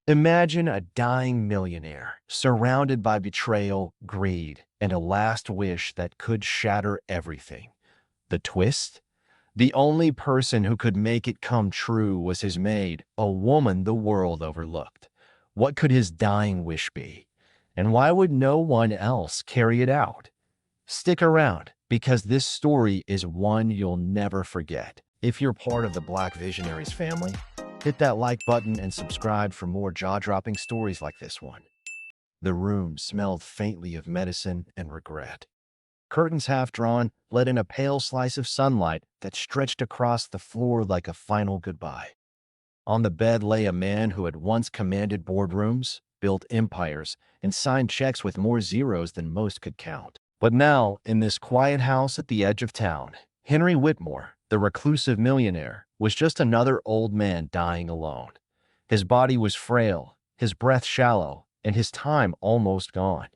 Imagine a dying millionaire surrounded by betrayal, greed, and a last wish that could shatter everything. The twist? The only person who could make it come true was his maid, a woman the world overlooked. What could his dying wish be? And why would no one else carry it out? Stick around, because this story is one you'll never forget. If you're part of the Black Visionaries family, hit that like button and subscribe for more jaw-dropping stories like this one. The room smelled faintly of medicine and regret. Curtains half drawn let in a pale slice of sunlight that stretched across the floor like a final goodbye. On the bed lay a man who had once commanded boardrooms, built empires, and signed checks with more zeros than most could count. But now, in this quiet house at the edge of town, Henry Whitmore, the reclusive millionaire, was just another old man dying alone. His body was frail, his breath shallow, and his time almost gone.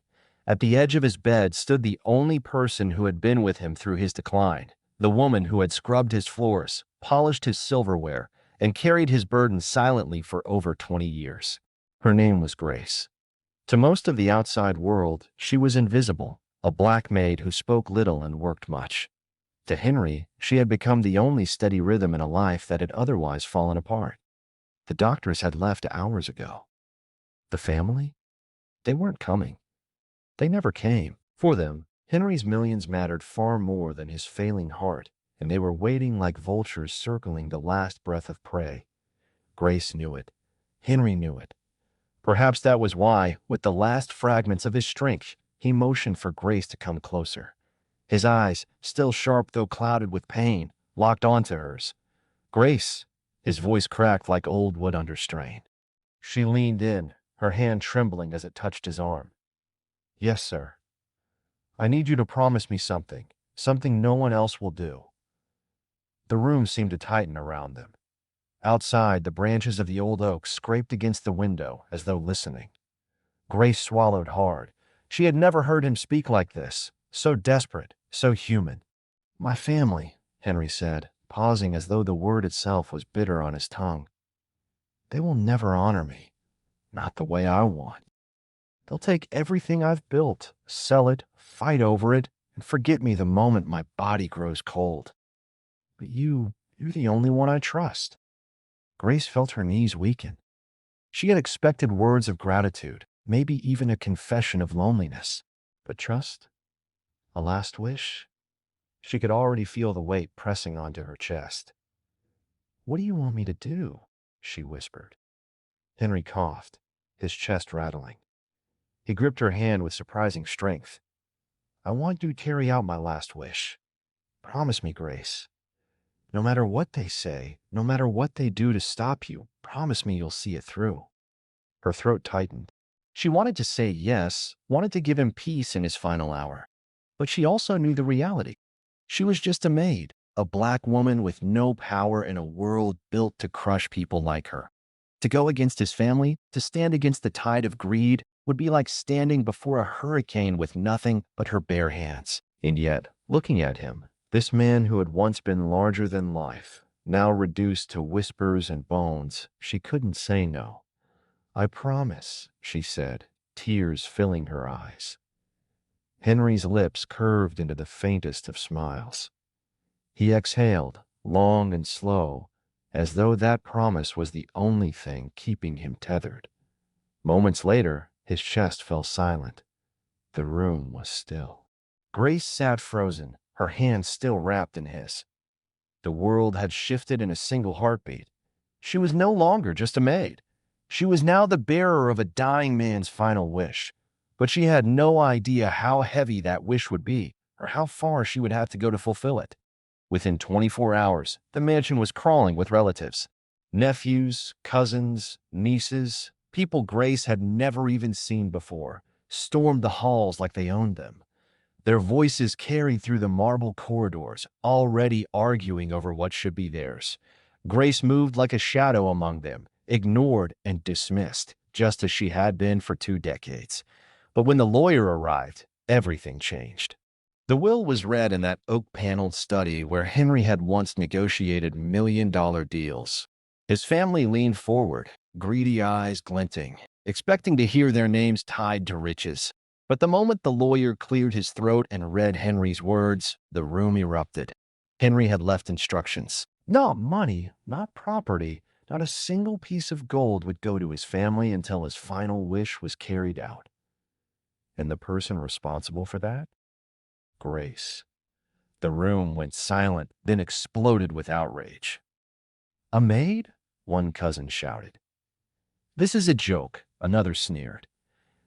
At the edge of his bed stood the only person who had been with him through his decline, the woman who had scrubbed his floors, polished his silverware, and carried his burden silently for over 20 years. Her name was Grace. To most of the outside world, she was invisible, a black maid who spoke little and worked much. To Henry, she had become the only steady rhythm in a life that had otherwise fallen apart. The doctors had left hours ago. The family? They weren't coming. They never came. For them, Henry's millions mattered far more than his failing heart, and they were waiting like vultures circling the last breath of prey. Grace knew it. Henry knew it. Perhaps that was why, with the last fragments of his strength, he motioned for Grace to come closer. His eyes, still sharp though clouded with pain, locked onto hers. "Grace," his voice cracked like old wood under strain. She leaned in, her hand trembling as it touched his arm. "Yes, sir. I need you to promise me something no one else will do." The room seemed to tighten around them. Outside, the branches of the old oak scraped against the window as though listening. Grace swallowed hard. She had never heard him speak like this, so desperate, so human. "My family," Henry said, pausing as though the word itself was bitter on his tongue. "They will never honor me. Not the way I want. They'll take everything I've built, sell it, fight over it, and forget me the moment my body grows cold. But you're the only one I trust." Grace felt her knees weaken. She had expected words of gratitude, maybe even a confession of loneliness. But trust? A last wish? She could already feel the weight pressing onto her chest. "What do you want me to do?" she whispered. Henry coughed, his chest rattling. He gripped her hand with surprising strength. "I want you to carry out my last wish. Promise me, Grace. No matter what they say, no matter what they do to stop you, promise me you'll see it through." Her throat tightened. She wanted to say yes, wanted to give him peace in his final hour. But she also knew the reality. She was just a maid, a black woman with no power in a world built to crush people like her. To go against his family, to stand against the tide of greed, would be like standing before a hurricane with nothing but her bare hands. And yet, looking at him, this man who had once been larger than life, now reduced to whispers and bones, she couldn't say no. "I promise," she said, tears filling her eyes. Henry's lips curved into the faintest of smiles. He exhaled, long and slow, as though that promise was the only thing keeping him tethered. Moments later, his chest fell silent. The room was still. Grace sat frozen, her hand still wrapped in his. The world had shifted in a single heartbeat. She was no longer just a maid. She was now the bearer of a dying man's final wish. But she had no idea how heavy that wish would be, or how far she would have to go to fulfill it. Within 24 hours, the mansion was crawling with relatives. Nephews, cousins, nieces, people Grace had never even seen before, stormed the halls like they owned them. Their voices carried through the marble corridors, already arguing over what should be theirs. Grace moved like a shadow among them, ignored and dismissed, just as she had been for 2 decades. But when the lawyer arrived, everything changed. The will was read in that oak-paneled study where Henry had once negotiated million-dollar deals. His family leaned forward, greedy eyes glinting, expecting to hear their names tied to riches. But the moment the lawyer cleared his throat and read Henry's words, the room erupted. Henry had left instructions. Not money, not property, not a single piece of gold would go to his family until his final wish was carried out. And the person responsible for that? Grace. The room went silent, then exploded with outrage. A maid? One cousin shouted. This is a joke, another sneered.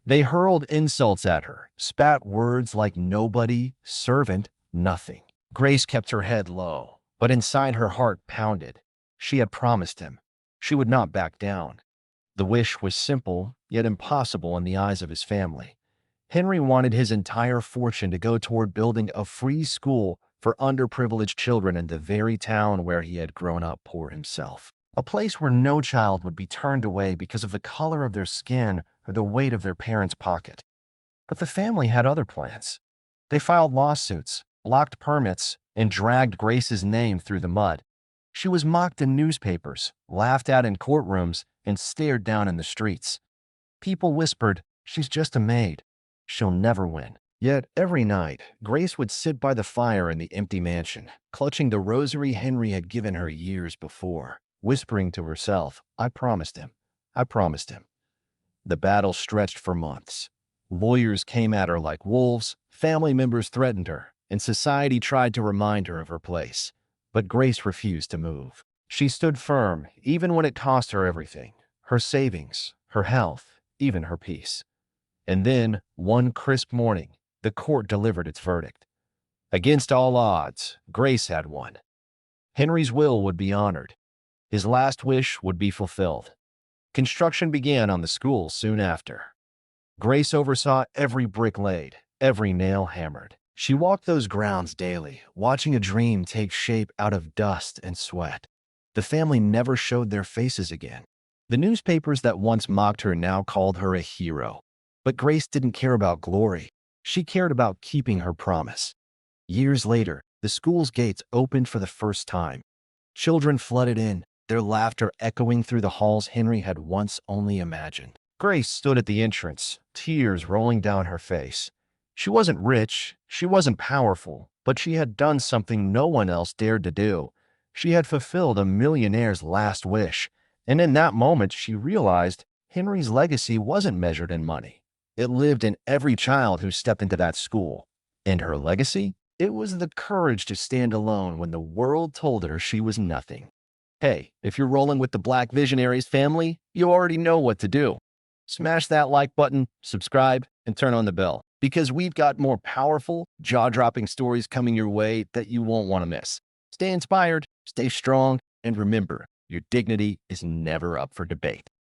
They hurled insults at her, spat words like nobody, servant, nothing. Grace kept her head low, but inside her heart pounded. She had promised him. She would not back down. The wish was simple, yet impossible in the eyes of his family. Henry wanted his entire fortune to go toward building a free school for underprivileged children in the very town where he had grown up poor himself. A place where no child would be turned away because of the color of their skin or the weight of their parents' pocket. But the family had other plans. They filed lawsuits, blocked permits, and dragged Grace's name through the mud. She was mocked in newspapers, laughed at in courtrooms, and stared down in the streets. People whispered, "She's just a maid. She'll never win." Yet every night, Grace would sit by the fire in the empty mansion, clutching the rosary Henry had given her years before, whispering to herself, "I promised him. I promised him." The battle stretched for months. Lawyers came at her like wolves, family members threatened her, and society tried to remind her of her place. But Grace refused to move. She stood firm, even when it cost her everything: her savings, her health, even her peace. And then, one crisp morning, the court delivered its verdict. Against all odds, Grace had won. Henry's will would be honored. His last wish would be fulfilled. Construction began on the school soon after. Grace oversaw every brick laid, every nail hammered. She walked those grounds daily, watching a dream take shape out of dust and sweat. The family never showed their faces again. The newspapers that once mocked her now called her a hero. But Grace didn't care about glory. She cared about keeping her promise. Years later, the school's gates opened for the first time. Children flooded in, their laughter echoing through the halls Henry had once only imagined. Grace stood at the entrance, tears rolling down her face. She wasn't rich, she wasn't powerful, but she had done something no one else dared to do. She had fulfilled a millionaire's last wish, and in that moment she realized Henry's legacy wasn't measured in money. It lived in every child who stepped into that school. And her legacy? It was the courage to stand alone when the world told her she was nothing. Hey, if you're rolling with the Black Visionaries family, you already know what to do. Smash that like button, subscribe, and turn on the bell, because we've got more powerful, jaw-dropping stories coming your way that you won't want to miss. Stay inspired, stay strong, and remember, your dignity is never up for debate.